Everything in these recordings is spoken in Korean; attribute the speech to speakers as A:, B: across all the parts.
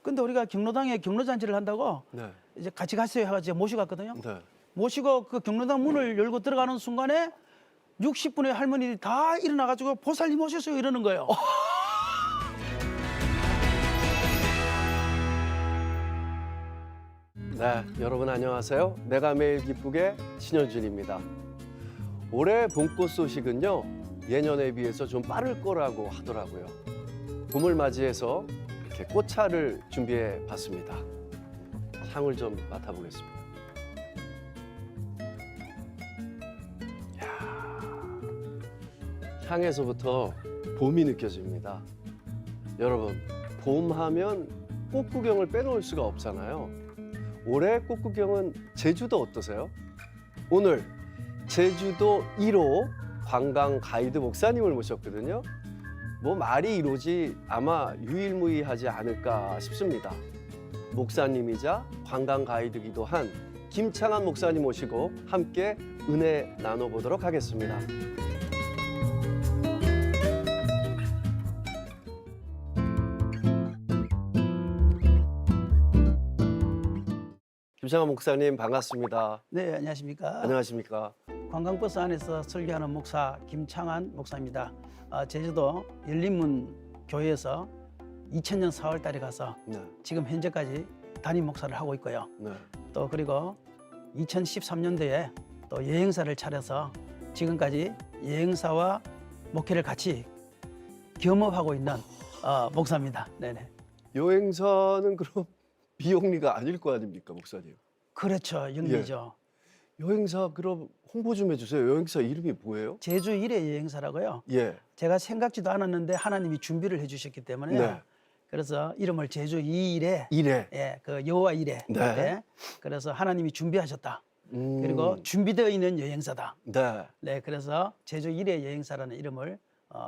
A: 근데 우리가 경로당에 경로잔치를 한다고
B: 네.
A: 이제 같이 갔어요 해가지고 제가 모시고 갔거든요.
B: 네.
A: 모시고 그 경로당 문을 열고 들어가는 순간에 60분의 할머니들이 다 일어나가지고 보살님 오셨어요 이러는 거예요.
B: 네, 여러분 안녕하세요. 내가 매일 기쁘게 신현준입니다. 올해 봄꽃 소식은요, 예년에 비해서 좀 빠를 거라고 하더라고요. 봄을 맞이해서 이렇게 꽃차를 준비해 봤습니다. 향을 좀 맡아보겠습니다. 이야, 향에서부터 봄이 느껴집니다. 여러분, 봄하면 꽃 구경을 빼놓을 수가 없잖아요. 올해 꽃 구경은 제주도 어떠세요? 오늘 제주도 1호 관광 가이드 목사님을 모셨거든요. 뭐 말이 이루지 아마 유일무이하지 않을까 싶습니다. 목사님이자 관광 가이드기도 한 김창한 목사님 모시고 함께 은혜 나눠보도록 하겠습니다. 김창한 목사님 반갑습니다.
A: 네, 안녕하십니까.
B: 안녕하십니까?
A: 관광버스 안에서 설교하는 목사 김창한 목사입니다. 제주도 열린문 교회에서 2000년 4월 달에 가서
B: 네.
A: 지금 현재까지 담임 목사를 하고 있고요.
B: 네.
A: 또 그리고 2013년도에 또 여행사를 차려서 지금까지 여행사와 목회를 같이 겸업하고 있는 목사입니다. 네네.
B: 여행사는 그럼 비영리가 아닐 거 아닙니까, 목사님?
A: 그렇죠, 영리죠.
B: 여행사 그럼 홍보 좀 해주세요. 여행사 이름이 뭐예요?
A: 제주 일회 여행사라고요.
B: 예.
A: 제가 생각지도 않았는데 하나님이 준비를 해주셨기 때문에
B: 네.
A: 그래서 이름을 제주 이일회,
B: 이래.
A: 예, 그 여호와 일회.
B: 네.
A: 네. 그래서 하나님이 준비하셨다. 그리고 준비되어 있는 여행사다.
B: 네.
A: 네, 그래서 제주 일회 여행사라는 이름을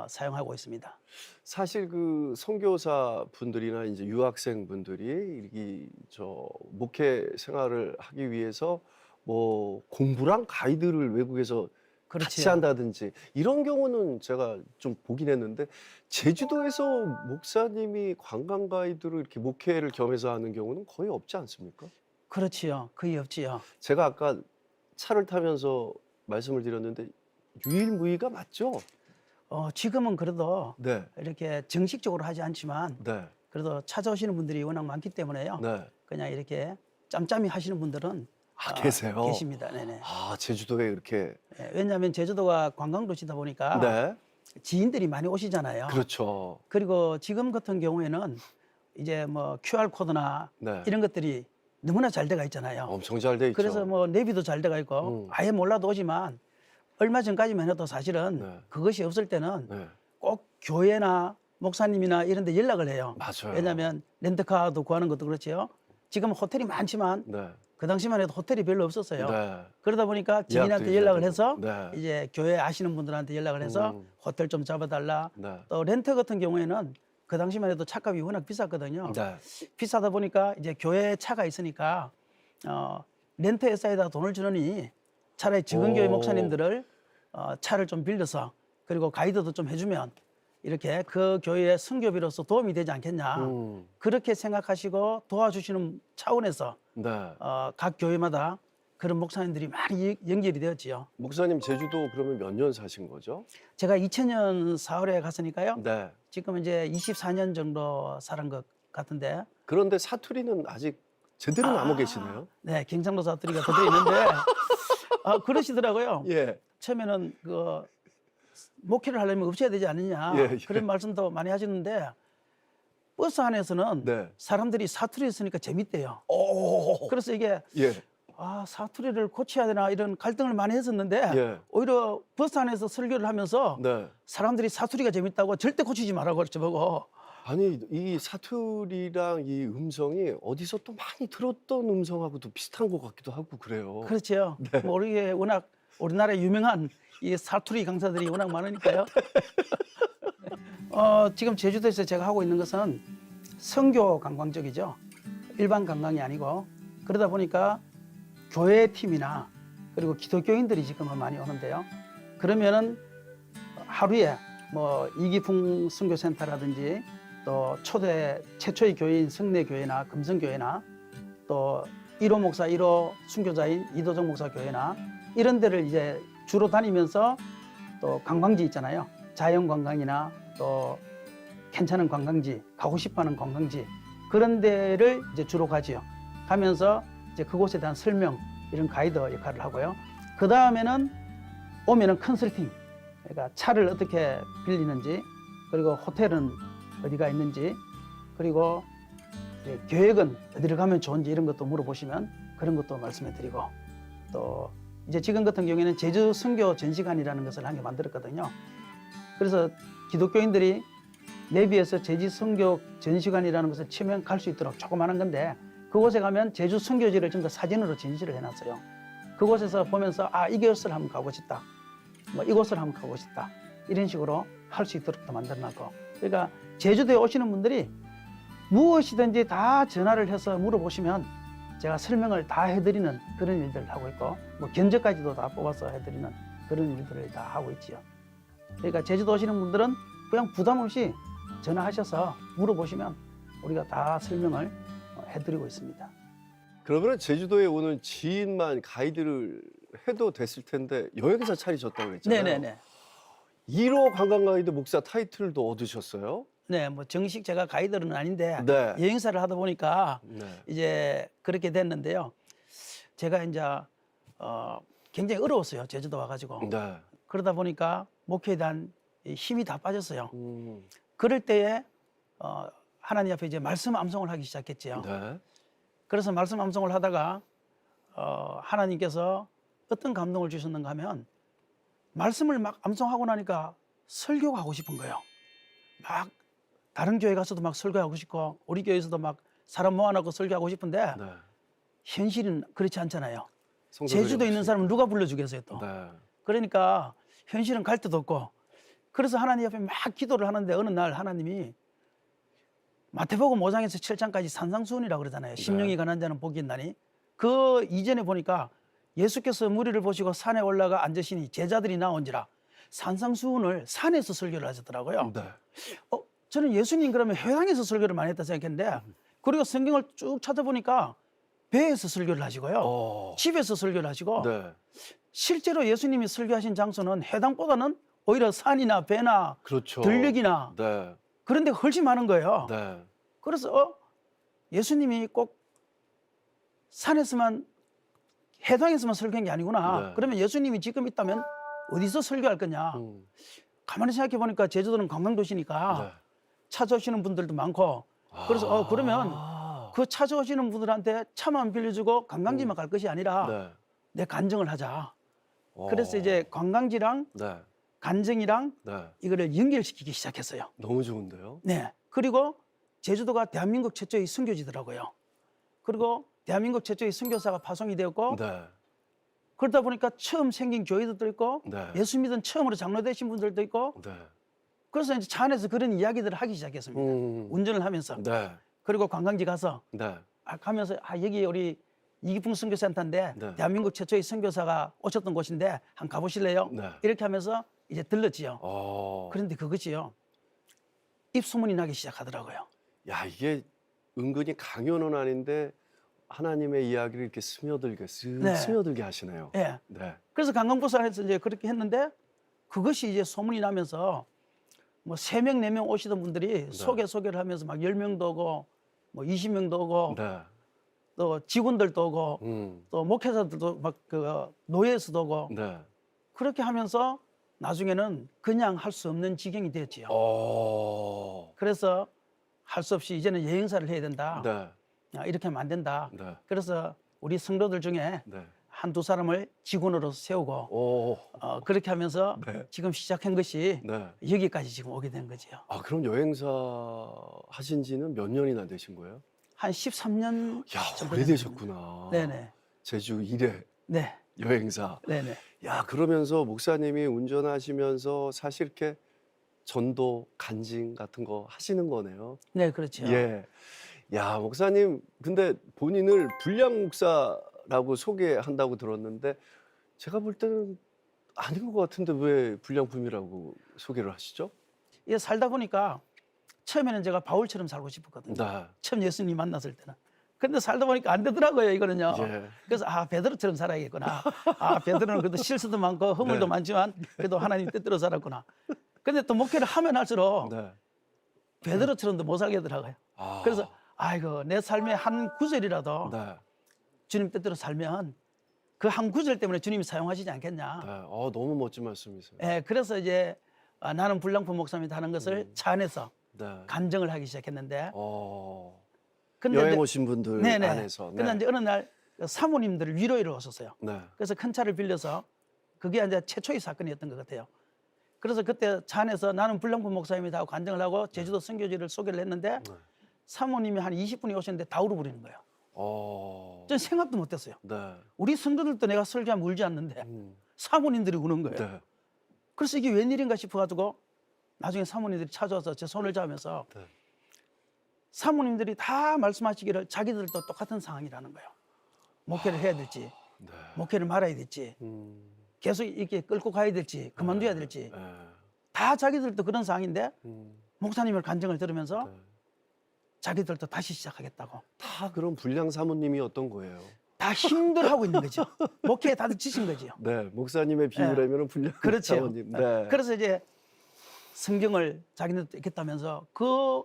A: 사용하고 있습니다.
B: 사실 그 선교사 분들이나 이제 유학생 분들이 저 목회 생활을 하기 위해서 뭐 공부랑 가이드를 외국에서 같이
A: 그렇지요.
B: 한다든지 이런 경우는 제가 좀 보긴 했는데 제주도에서 목사님이 관광 가이드로 이렇게 목회를 겸해서 하는 경우는 거의 없지 않습니까?
A: 그렇지요. 거의 없지요.
B: 제가 아까 차를 타면서 말씀을 드렸는데 유일무이가 맞죠?
A: 지금은 그래도
B: 네.
A: 이렇게 정식적으로 하지 않지만
B: 네.
A: 그래도 찾아오시는 분들이 워낙 많기 때문에요.
B: 네.
A: 그냥 이렇게 짬짬이 하시는 분들은
B: 계세요?
A: 계십니다. 네네.
B: 제주도에 이렇게.
A: 예, 왜냐하면 제주도가 관광도시다 보니까
B: 네.
A: 지인들이 많이 오시잖아요.
B: 그렇죠.
A: 그리고 지금 같은 경우에는 이제 뭐 QR 코드나
B: 네.
A: 이런 것들이 너무나 잘 돼가 있잖아요.
B: 엄청 잘 돼 있죠.
A: 그래서 뭐 내비도 잘 돼가 있고 아예 몰라도 오지만 얼마 전까지만 해도 사실은
B: 네.
A: 그것이 없을 때는
B: 네.
A: 꼭 교회나 목사님이나 이런 데 연락을 해요.
B: 맞아요.
A: 왜냐하면 렌트카도 구하는 것도 그렇지요. 지금 호텔이 많지만
B: 네.
A: 그 당시만 해도 호텔이 별로 없었어요.
B: 네.
A: 그러다 보니까
B: 예약도
A: 지인한테
B: 해야
A: 연락을
B: 되고.
A: 해서
B: 네.
A: 이제 교회 아시는 분들한테 연락을 해서 호텔 좀 잡아달라.
B: 네.
A: 또 렌트 같은 경우에는 그 당시만 해도 차값이 워낙 비쌌거든요.
B: 네.
A: 비싸다 보니까 이제 교회 차가 있으니까 렌트 회사에다 돈을 주느니 차라리 적은 교회 목사님들을 차를 좀 빌려서 그리고 가이드도 좀 해주면 이렇게 그 교회의 선교비로서 도움이 되지 않겠냐. 그렇게 생각하시고 도와주시는 차원에서
B: 네.
A: 각 교회마다 그런 목사님들이 많이 연결이 되었지요.
B: 목사님 제주도 그러면 몇 년 사신 거죠?
A: 제가 2000년 4월에 갔으니까요.
B: 네.
A: 지금 이제 24년 정도 살은 것 같은데.
B: 그런데 사투리는 아직 제대로 남아 계시네요.
A: 네, 경상도 사투리가 그대로 있는데 그러시더라고요.
B: 예.
A: 처음에는 그 목회를 하려면 없애야 되지 않느냐
B: 예, 예.
A: 그런 말씀도 많이 하시는데 버스 안에서는
B: 네.
A: 사람들이 사투리 쓰니까 재밌대요.
B: 오.
A: 그래서 이게
B: 예.
A: 사투리를 고쳐야 되나 이런 갈등을 많이 했었는데
B: 예.
A: 오히려 버스 안에서 설교를 하면서
B: 네.
A: 사람들이 사투리가 재밌다고 절대 고치지 말라고 그랬죠 보고.
B: 아니 이 사투리랑 이 음성이 어디서 또 많이 들었던 음성하고도 비슷한 것 같기도 하고 그래요.
A: 그렇죠. 뭐 우리에 워낙 우리나라에 유명한 이 사투리 강사들이 워낙 많으니까요. 지금 제주도에서 제가 하고 있는 것은 선교 관광 쪽이죠. 일반 관광이 아니고 그러다 보니까 교회 팀이나 그리고 기독교인들이 지금은 많이 오는데요. 그러면은 하루에 뭐 이기풍 선교센터라든지 또 초대 최초의 교회인 성내교회나 금성교회나 또 1호 목사 1호 순교자인 이도정 목사 교회나 이런 데를 이제 주로 다니면서 또 관광지 있잖아요. 자연 관광이나 또 괜찮은 관광지, 가고 싶어하는 관광지 그런 데를 이제 주로 가지요. 가면서 이제 그곳에 대한 설명 이런 가이드 역할을 하고요. 그 다음에는 오면은 컨설팅, 그러니까 차를 어떻게 빌리는지, 그리고 호텔은 어디가 있는지, 그리고 이제 계획은 어디를 가면 좋은지 이런 것도 물어보시면 그런 것도 말씀해드리고, 또 이제 지금 같은 경우에는 제주 선교 전시관이라는 것을 한 개 만들었거든요. 그래서 기독교인들이 내비에서 제주 선교 전시관이라는 것을 치면 갈 수 있도록 조그마한 건데, 그곳에 가면 제주 선교지를 전부 다 사진으로 전시를 해놨어요. 그곳에서 보면서 아, 이곳을 한번 가고 싶다, 뭐 이곳을 한번 가고 싶다, 이런 식으로 할 수 있도록 또 만들어놨고, 그러니까 제주도에 오시는 분들이 무엇이든지 다 전화를 해서 물어보시면 제가 설명을 다 해드리는 그런 일들을 하고 있고, 뭐 견적까지도 다 뽑아서 해드리는 그런 일들을 다 하고 있지요. 그러니까 제주도 오시는 분들은 그냥 부담 없이 전화하셔서 물어보시면 우리가 다 설명을 해드리고 있습니다.
B: 그러면 제주도에 오는 지인만 가이드를 해도 됐을 텐데 여행사 차리셨다고 그랬잖아요.
A: 네네네.
B: 1호 관광 가이드 목사 타이틀도 얻으셨어요?
A: 네, 뭐 정식 제가 가이드는 아닌데
B: 네.
A: 여행사를 하다 보니까
B: 네.
A: 이제 그렇게 됐는데요. 제가 이제 굉장히 어려웠어요. 제주도 와가지고.
B: 네.
A: 그러다 보니까 목회에 대한 힘이 다 빠졌어요.
B: 음.
A: 그럴 때에 하나님 앞에 이제 말씀 암송을 하기 시작했지요.
B: 네.
A: 그래서 말씀 암송을 하다가 하나님께서 어떤 감동을 주셨는가 하면 말씀을 막 암송하고 나니까 설교가 하고 싶은 거예요. 막 다른 교회 가서도 막 설교하고 싶고 우리 교회에서도 막 사람 모아놓고 설교하고 싶은데
B: 네.
A: 현실은 그렇지 않잖아요.
B: 성도들이
A: 제주도에 있는
B: 없으니까.
A: 사람은 누가 불러주겠어요 또.
B: 네.
A: 그러니까 현실은 갈 데도 없고, 그래서 하나님 앞에 막 기도를 하는데 어느 날 하나님이 마태복음 5장에서 7장까지 산상수훈이라고 그러잖아요. 심령이 가난 자는 복이 있나니. 그 이전에 보니까 예수께서 무리를 보시고 산에 올라가 앉으시니 제자들이 나온지라 산상수훈을 산에서 설교를 하셨더라고요.
B: 네.
A: 저는 예수님 그러면 회당에서 설교를 많이 했다 생각했는데, 그리고 성경을 쭉 찾아보니까 배에서 설교를 하시고요. 집에서 설교를 하시고,
B: 네.
A: 실제로 예수님이 설교하신 장소는 회당보다는 오히려 산이나 배나
B: 그렇죠.
A: 들녘이나
B: 네.
A: 그런 데가 훨씬 많은 거예요.
B: 네.
A: 그래서 예수님이 꼭 산에서만 해당에서만 설교한 게 아니구나.
B: 네.
A: 그러면 예수님이 지금 있다면 어디서 설교할 거냐. 가만히 생각해 보니까 제주도는 관광도시니까
B: 네.
A: 찾아오시는 분들도 많고, 그래서 그러면 그 찾아오시는 분들한테 차만 빌려주고 관광지만 갈 것이 아니라
B: 네.
A: 내 간증을 하자. 그래서 이제 관광지랑
B: 네.
A: 간증이랑
B: 네.
A: 이거를 연결시키기 시작했어요.
B: 너무 좋은데요?
A: 네. 그리고 제주도가 대한민국 최초의 선교지더라고요. 그리고 대한민국 최초의 선교사가 파송이 되었고,
B: 네.
A: 그러다 보니까 처음 생긴 교회들도 있고,
B: 네.
A: 예수 믿은 처음으로 장로 되신 분들도 있고,
B: 네.
A: 그래서 이제 차 안에서 그런 이야기들을 하기 시작했습니다. 운전을 하면서.
B: 네.
A: 그리고 관광지 가서
B: 네.
A: 가면서 여기 우리 이기풍 선교센터인데
B: 네.
A: 대한민국 최초의 선교사가 오셨던 곳인데 한번 가보실래요?
B: 네.
A: 이렇게 하면서 이제 들렀지요.
B: 어.
A: 그런데 그것이요, 입소문이 나기 시작하더라고요.
B: 야, 이게 은근히 강요는 아닌데 하나님의 이야기를 이렇게 스며들게
A: 네.
B: 스며들게 하시네요.
A: 예.
B: 네.
A: 그래서 관광부서에서 이제 그렇게 했는데, 그것이 이제 소문이 나면서 뭐 3명, 4명 오시던 분들이 소개를 하면서 막 10명도 오고 뭐 20명도 오고
B: 네.
A: 또 직원들도 오고 또 목회자들도 막 그 노예에서도 오고
B: 네.
A: 그렇게 하면서 나중에는 그냥 할 수 없는 지경이 되었지요. 그래서 할 수 없이 이제는 여행사를 해야 된다.
B: 네.
A: 이렇게 하면 안 된다.
B: 네.
A: 그래서 우리 성도들 중에
B: 네.
A: 한두 사람을 직원으로 세우고
B: 오.
A: 그렇게 하면서
B: 네.
A: 지금 시작한 것이
B: 네.
A: 여기까지 지금 오게 된 거지요.
B: 아, 그럼 여행사 하신 지는 몇 년이나 되신 거예요?
A: 한 13년
B: 야,
A: 정도
B: 오래되셨구나.
A: 네네.
B: 제주 1회
A: 네.
B: 여행사.
A: 네네.
B: 야, 그러면서 목사님이 운전하시면서 사실 이렇게 전도, 간증 같은 거 하시는 거네요.
A: 네, 그렇죠.
B: 예. 야, 목사님, 근데 본인을 불량 목사라고 소개한다고 들었는데 제가 볼 때는 아닌 것 같은데 왜 불량품이라고 소개를 하시죠?
A: 예, 살다 보니까 처음에는 제가 바울처럼 살고 싶었거든요.
B: 네.
A: 처음 예수님 만났을 때는. 근데 살다 보니까 안 되더라고요, 이거는요.
B: 예.
A: 그래서 베드로처럼 살아야겠구나. 베드로는 그래도 실수도 많고 허물도
B: 네.
A: 많지만 그래도 하나님 뜻대로 살았구나. 근데 또 목회를 하면 할수록
B: 네.
A: 베드로처럼도 못 살겠더라고요.
B: 아.
A: 그래서 아이고 내 삶의 한 구절이라도
B: 네.
A: 주님 뜻대로 살면 그 한 구절 때문에 주님이 사용하시지 않겠냐.
B: 네. 너무 멋진 말씀이세요.
A: 예, 그래서 이제 나는 불량품 목사입니다 하는 것을 차 안에서
B: 네.
A: 간증을 하기 시작했는데 근데
B: 여행
A: 이제-
B: 오신 분들
A: 네네.
B: 안에서.
A: 근데 이제 어느 날 사모님들을 위로하러 오셨어요.
B: 네.
A: 그래서 큰 차를 빌려서 그게 이제 최초의 사건이었던 것 같아요. 그래서 그때 차 안에서 나는 불량품 목사입니다 하고 간증을 하고 제주도 선교지를 소개를 했는데
B: 네.
A: 사모님이 한 20분이 오셨는데 다 울어버리는 거예요. 전 생각도 못했어요.
B: 네.
A: 우리 성도들도 내가 설교하면 울지 않는데
B: 음.
A: 사모님들이 우는 거예요.
B: 네.
A: 그래서 이게 웬일인가 싶어가지고 나중에 사모님들이 찾아와서 제 손을 잡으면서
B: 네.
A: 사모님들이 다 말씀하시기를 자기들도 똑같은 상황이라는 거예요. 목회를 해야 될지
B: 네.
A: 목회를 말아야 될지
B: 음.
A: 계속 이렇게 끌고 가야 될지 그만둬야 될지
B: 네.
A: 다 자기들도 그런 상황인데
B: 음.
A: 목사님을 간증을 들으면서
B: 네.
A: 자기들도 다시 시작하겠다고
B: 다 그런 불량 사모님이었던 거예요.
A: 다 힘들어하고 있는 거죠. 목회에 다들 지친 거죠.
B: 네. 목사님의 비유라면 불량
A: 그렇죠.
B: 사모님. 네.
A: 그래서 이제 성경을 자기네도 읽겠다면서 그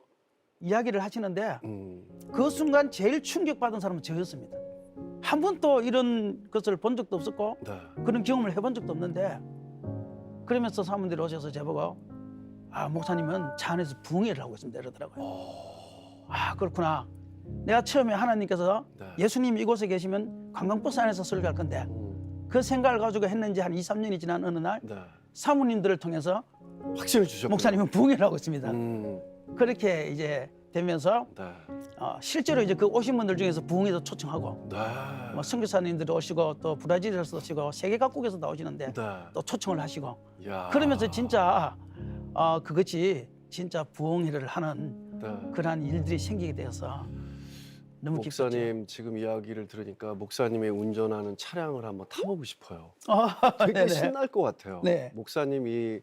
A: 이야기를 하시는데 그 순간 제일 충격받은 사람은 저였습니다. 한 번도 이런 것을 본 적도 없었고
B: 네.
A: 그런 경험을 해본 적도 없는데 그러면서 사모님들이 오셔서 저보고 목사님은 차 안에서 부흥회를 하고 있습니다 이러더라고요. 그렇구나. 내가 처음에 하나님께서
B: 네.
A: 예수님 이곳에 계시면 관광버스 안에서 설교할 건데 그 생각을 가지고 했는지 한 2, 3년이 지난 어느 날
B: 네.
A: 사모님들을 통해서
B: 확신을 주셨군요.
A: 목사님은 부흥회를 하고 있습니다.
B: 음.
A: 그렇게 이제 되면서
B: 네.
A: 실제로 이제 그 오신 분들 중에서 부흥회도 초청하고
B: 네.
A: 뭐 선교사님들이 오시고 또 브라질에서 오시고 세계 각국에서 나오시는데
B: 네.
A: 또 초청을 하시고
B: 야.
A: 그러면서 진짜 그것이 진짜 부흥회를 하는
B: 네.
A: 그러한 일들이 생기게 되어서 너무 기뻤죠.
B: 목사님 지금 이야기를 들으니까 목사님이 운전하는 차량을 한번 타보고 싶어요. 되게
A: 네네.
B: 신날 것 같아요.
A: 네.
B: 목사님이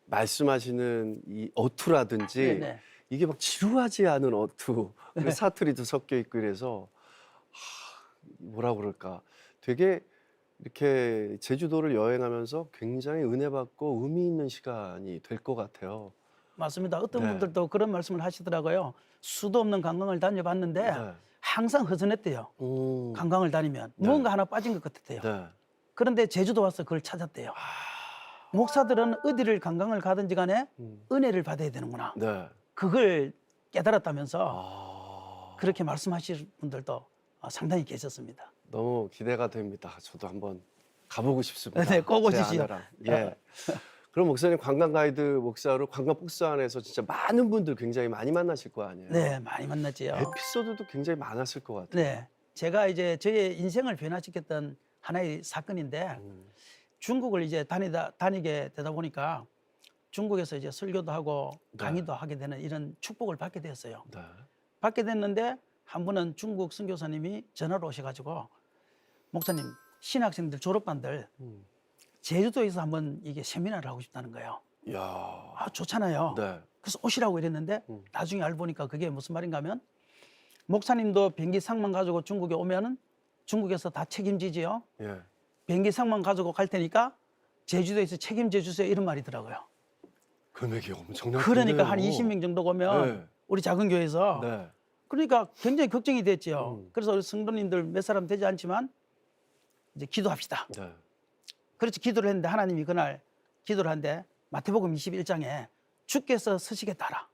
B: 말씀하시는 이 어투라든지
A: 네네.
B: 이게 막 지루하지 않은 어투,
A: 네.
B: 사투리도 섞여 있고 이래서 뭐라 그럴까, 되게 이렇게 제주도를 여행하면서 굉장히 은혜 받고 의미 있는 시간이 될 것 같아요.
A: 맞습니다. 어떤
B: 네.
A: 분들도 그런 말씀을 하시더라고요. 수도 없는 관광을 다녀봤는데
B: 네.
A: 항상 허전했대요. 관광을 다니면
B: 네.
A: 뭔가 하나 빠진 것 같았대요.
B: 네.
A: 그런데 제주도 와서 그걸 찾았대요. 목사들은 어디를 관광을 가든지 간에 은혜를 받아야 되는구나.
B: 네.
A: 그걸 깨달았다면서 그렇게 말씀하실 분들도 상당히 계셨습니다.
B: 너무 기대가 됩니다. 저도 한번 가보고 싶습니다.
A: 네, 꼭
B: 제
A: 오시지요.
B: 아내랑. 예. 그럼 목사님 관광 가이드 목사로 관광버스 안에서 진짜 많은 분들 굉장히 많이 만나실 거 아니에요?
A: 네, 많이 만났지요.
B: 에피소드도 굉장히 많았을 것 같아요.
A: 네, 제가 이제 저의 인생을 변화시켰던 하나의 사건인데 중국을 이제 다니게 되다 보니까 중국에서 이제 설교도 하고
B: 네.
A: 강의도 하게 되는 이런 축복을 받게 되었어요.
B: 네.
A: 받게 됐는데 한 번은 중국 선교사님이 전화로 오셔가지고 목사님 신학생들 졸업반들 제주도에서 한번 이게 세미나를 하고 싶다는 거예요.
B: 이야.
A: 좋잖아요.
B: 네.
A: 그래서 오시라고 이랬는데 나중에 알고 보니까 그게 무슨 말인가 하면 목사님도 비행기 상만 가지고 중국에 오면은 중국에서 다 책임지지요.
B: 예.
A: 비행기 상만 가지고 갈 테니까 제주도에서 책임져 주세요 이런 말이더라고요.
B: 금액이 엄청나게
A: 그러니까
B: 크네요.
A: 한 20명 정도 오면
B: 네.
A: 우리 작은 교회에서
B: 네.
A: 그러니까 굉장히 걱정이 됐죠. 그래서 우리 성도님들 몇 사람 되지 않지만 이제 기도합시다.
B: 네.
A: 그렇지 기도를 했는데 하나님이 그날 기도를 한데 마태복음 21장에 주께서 서시겠다라.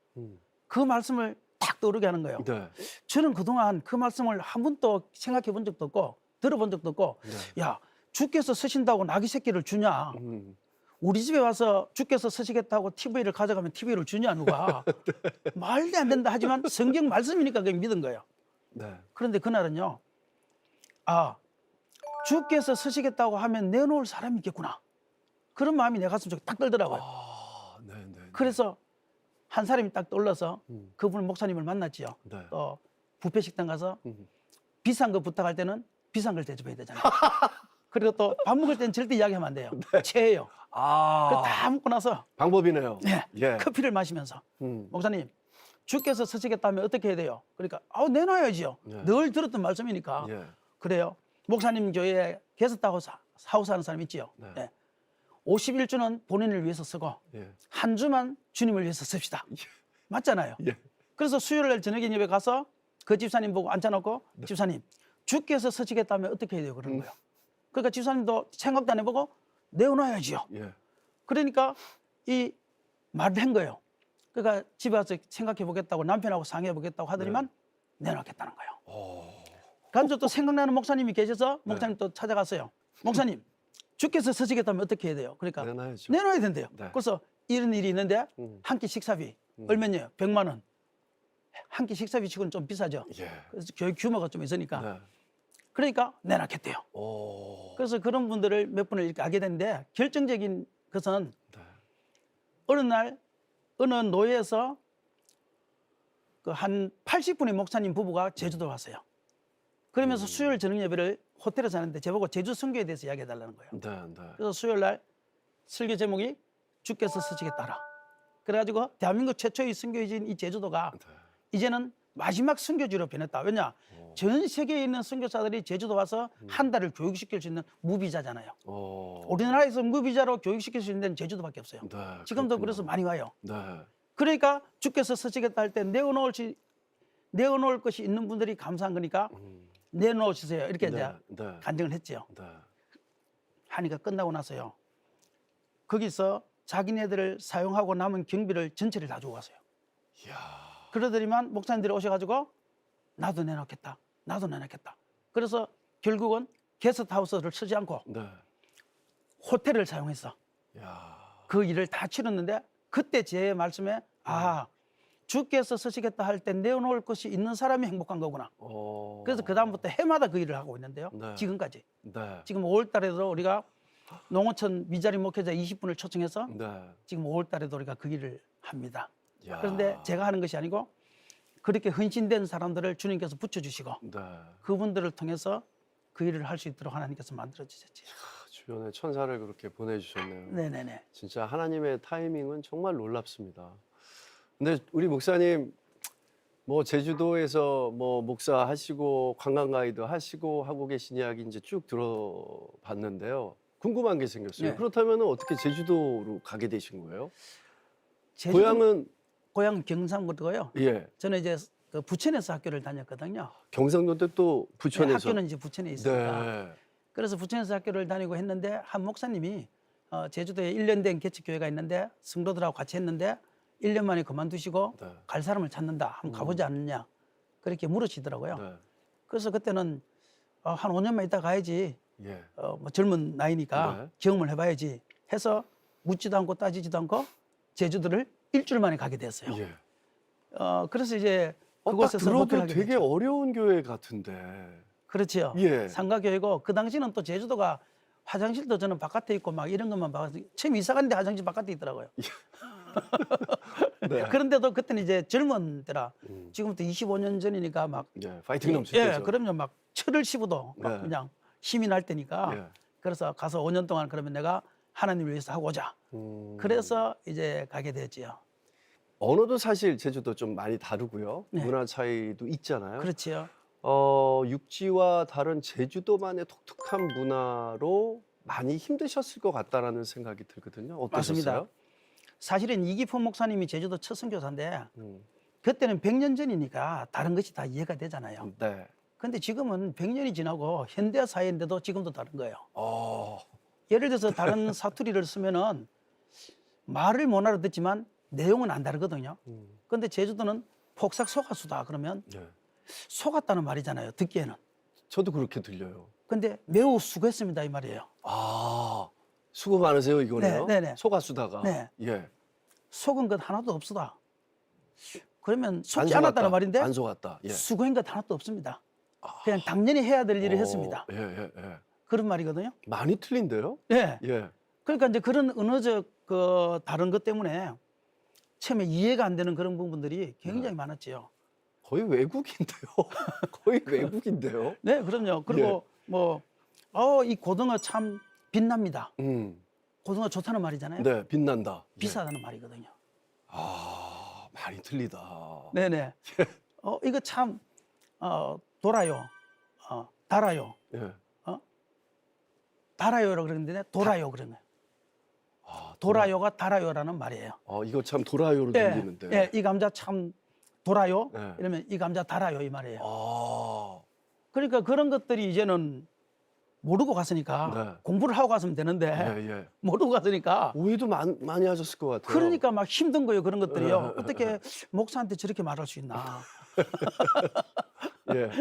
A: 그 말씀을 딱 떠오르게 하는 거예요.
B: 네.
A: 저는 그동안 그 말씀을 한 번도 생각해 본 적도 없고 들어본 적도 없고
B: 네.
A: 야 주께서 서신다고 나귀 새끼를 주냐. 우리 집에 와서 주께서 서시겠다고 TV를 가져가면 TV를 주냐 누가. 말도 안 된다 하지만 성경 말씀이니까 그냥 믿은 거예요.
B: 네.
A: 그런데 그날은요. 주께서 서시겠다고 하면 내놓을 사람이 있겠구나. 그런 마음이 내 가슴 속에 딱 들더라고요.
B: 네, 네.
A: 그래서 한 사람이 딱 떠올라서 그분 목사님을 만났지요.
B: 네.
A: 또 뷔페 식당 가서 비싼 거 부탁할 때는 비싼 걸 대접해야 되잖아요. 그리고 또 밥 먹을 때는 절대 이야기하면 안 돼요. 체해요. 그 다 먹고 나서
B: 방법이네요.
A: 네,
B: 예.
A: 커피를 마시면서 목사님 주께서 서시겠다면 어떻게 해야 돼요? 그러니까 내놔야지요.
B: 예.
A: 늘 들었던 말씀이니까.
B: 예.
A: 그래요. 목사님 교회에 게스트하고 하우스 하는 사람 있지요.
B: 네.
A: 예. 51주는 본인을 위해서 쓰고
B: 예.
A: 한 주만 주님을 위해서 씁시다. 맞잖아요.
B: 예.
A: 그래서 수요일 날 저녁에 예배 가서 그 집사님 보고 앉혀놓고 집사님 주께서 서시겠다면 어떻게 해야 돼요? 그러는 거예요. 그러니까 집사님도 생각도 안 해보고 내어놔야지요.
B: 예.
A: 그러니까 이 말을 한 거예요. 그러니까 집에 와서 생각해 보겠다고 남편하고 상의해 보겠다고 하더니만 내놓겠다는 거예요. 그래서 또 생각나는 목사님이 계셔서 목사님 또 찾아갔어요. 목사님, 주께서 서시겠다면 어떻게 해야 돼요? 그러니까
B: 내놔야죠.
A: 내놔야 된대요.
B: 네.
A: 그래서 이런 일이 있는데 한 끼 식사비 얼마냐? 100만 원. 한 끼 식사비 치고는 좀 비싸죠.
B: 예.
A: 그래서 교회 규모가 좀 있으니까.
B: 네.
A: 그러니까 내놨겠대요.
B: 오.
A: 그래서 그런 분들을 몇 분을 이렇게 알게 됐는데 결정적인 것은
B: 네.
A: 어느 날 어느 노예에서 그 한 80분의 목사님 부부가 제주도 왔어요. 그러면서 수요일 저녁 예배를 호텔에서 하는데 저보고 제주 선교에 대해서 이야기해 달라는 거예요.
B: 네. 네.
A: 그래서 수요일 날 설교 제목이 주께서 서시겠다라. 그래가지고 대한민국 최초의 선교지인 이 제주도가
B: 네.
A: 이제는 마지막 선교지로 변했다. 왜냐? 전 세계에 있는 선교사들이 제주도 와서 한 달을 교육시킬 수 있는 무비자잖아요. 우리나라에서 무비자로 교육시킬 수 있는 데는 제주도밖에 없어요.
B: 네.
A: 지금도
B: 그렇군요.
A: 그래서 많이 와요.
B: 네.
A: 그러니까 주께서 서시겠다 할 때 내어놓을 것이 있는 분들이 감사한 거니까 내놓으시세요. 이렇게 이제
B: 네.
A: 간증을 했죠.
B: 네.
A: 하니까 끝나고 나서요. 거기서 자기네들을 사용하고 남은 경비를 전체를 다 주고 갔어요.
B: 이야.
A: 그러더니만 목사님들이 오셔가지고 나도 내놓겠다. 나도 내놓겠다. 그래서 결국은 게스트하우스를 쓰지 않고
B: 네.
A: 호텔을 사용해서
B: 이야.
A: 그 일을 다 치렀는데 그때 제 말씀에 주께서 쓰시겠다 할 때 내어놓을 것이 있는 사람이 행복한 거구나. 그래서 그다음부터 해마다 그 일을 하고 있는데요.
B: 네.
A: 지금까지.
B: 네.
A: 지금 5월 달에도 우리가 농어촌 미자리 목회자 20분을 초청해서
B: 네.
A: 지금 5월 달에도 우리가 그 일을 합니다.
B: 이야.
A: 그런데 제가 하는 것이 아니고 그렇게 헌신된 사람들을 주님께서 붙여주시고
B: 네.
A: 그분들을 통해서 그 일을 할 수 있도록 하나님께서 만들어주셨지.
B: 주변에 천사를 그렇게 보내주셨네요.
A: 네네네.
B: 진짜 하나님의 타이밍은 정말 놀랍습니다. 근데 우리 목사님 뭐 제주도에서 뭐 목사 하시고 관광 가이드 하시고 하고 계신 이야기 이제 쭉 들어봤는데요. 궁금한 게 생겼어요.
A: 네.
B: 그렇다면 어떻게 제주도로 가게 되신 거예요?
A: 제주도-
B: 고향은
A: 고향 경상도고요.
B: 예
A: 저는 이제 그 부천에서 학교를 다녔거든요.
B: 경상도 때 또
A: 네,
B: 부천에서
A: 학교는 이제 부천에 있으니까.
B: 네.
A: 그래서 부천에서 학교를 다니고 했는데 한 목사님이 제주도에 1년 된 개척교회가 있는데 성도들하고 같이 했는데 1년 만에 그만두시고
B: 네.
A: 갈 사람을 찾는다. 한번 가보지 않느냐. 그렇게 물으시더라고요.
B: 네.
A: 그래서 그때는 한 5년만 있다 가야지.
B: 예.
A: 뭐 젊은 나이니까
B: 네.
A: 경험을 해봐야지 해서 묻지도 않고 따지지도 않고 제주도를 일주일 만에 가게 됐어요.
B: 예.
A: 그래서 이제
B: 딱
A: 그곳에서
B: 들어도
A: 목회를 하게
B: 되게
A: 됐죠.
B: 어려운 교회 같은데.
A: 그렇지요.
B: 예.
A: 상가교회고 그 당시는 또 제주도가 화장실도 저는 바깥에 있고 막 이런 것만 봐서 처음 이사 갔는데 화장실 바깥에 있더라고요.
B: 네.
A: 그런데도 그때는 이제 젊은 때라
B: 음.
A: 지금부터 25년 전이니까 막
B: 예. 파이팅 넘칠
A: 예,
B: 때죠.
A: 그럼요. 막 철을 씹어도 막
B: 네.
A: 그냥 힘이 날 때니까
B: 예.
A: 그래서 가서 5년 동안 그러면 내가 하나님을 위해서 하고 오자. 그래서 이제 가게 됐지요.
B: 언어도 사실 제주도 좀 많이 다르고요.
A: 네.
B: 문화 차이도 있잖아요.
A: 그렇지요.
B: 육지와 다른 제주도만의 독특한 문화로 많이 힘드셨을 것 같다라는 생각이 들거든요. 어떠셨어요?
A: 맞습니다. 사실은 이기포 목사님이 제주도 첫 선교사인데
B: 음,
A: 그때는 100년 전이니까 다른 것이 다 이해가 되잖아요.
B: 네.
A: 근데 지금은 100년이 지나고 현대 사회인데도 지금도 다른 거예요.
B: 어,
A: 예를 들어서 다른 사투리를 쓰면은 말을 못 알아듣지만 내용은 안 다르거든요. 근데 제주도는 폭삭 속았수다 그러면
B: 네.
A: 속았다는 말이잖아요. 듣기에는.
B: 저도 그렇게 들려요.
A: 근데 매우 수고했습니다 이 말이에요.
B: 아, 수고 많으세요 이거네요.
A: 네, 네, 네.
B: 속았수다가.
A: 네.
B: 예.
A: 속은 것 하나도 없수다. 그러면
B: 안
A: 속지
B: 속았다.
A: 않았다는 말인데
B: 안 속았다. 예.
A: 수고한 것 하나도 없습니다. 그냥 당연히 해야 될 일을 했습니다.
B: 예, 예, 예.
A: 그런 말이거든요.
B: 많이 틀린데요?
A: 예.
B: 예.
A: 그러니까 이제 그런 언어적 그 다른 것 때문에 처음에 이해가 안 되는 그런 부분들이 굉장히 많았지요.
B: 거의 외국인데요. 거의 외국인데요.
A: 네, 그럼요. 그리고 이 고등어 참 빛납니다. 고등어 좋다는 말이잖아요.
B: 네, 빛난다. 예.
A: 비싸다는 말이거든요.
B: 아, 많이 틀리다.
A: 네네. 이거 참 돌아요. 달아요.
B: 예.
A: 달아요라고 그러는데 돌아요 그런 거예요. 돌아요가 달아요라는 말이에요.
B: 이거 참 돌아요로
A: 예,
B: 들리는데.
A: 예, 이 감자 참 돌아요.
B: 예.
A: 이러면 이 감자 달아요 이 말이에요.
B: 아,
A: 그러니까 그런 것들이 이제는 모르고 갔으니까
B: 네.
A: 공부를 하고 갔으면 되는데
B: 예, 예.
A: 모르고 갔으니까
B: 오해도 많이 하셨을 것 같아요.
A: 그러니까 막 힘든 거예요 그런 것들이요.
B: 예.
A: 어떻게 목사한테 저렇게 말할 수 있나.
B: 예.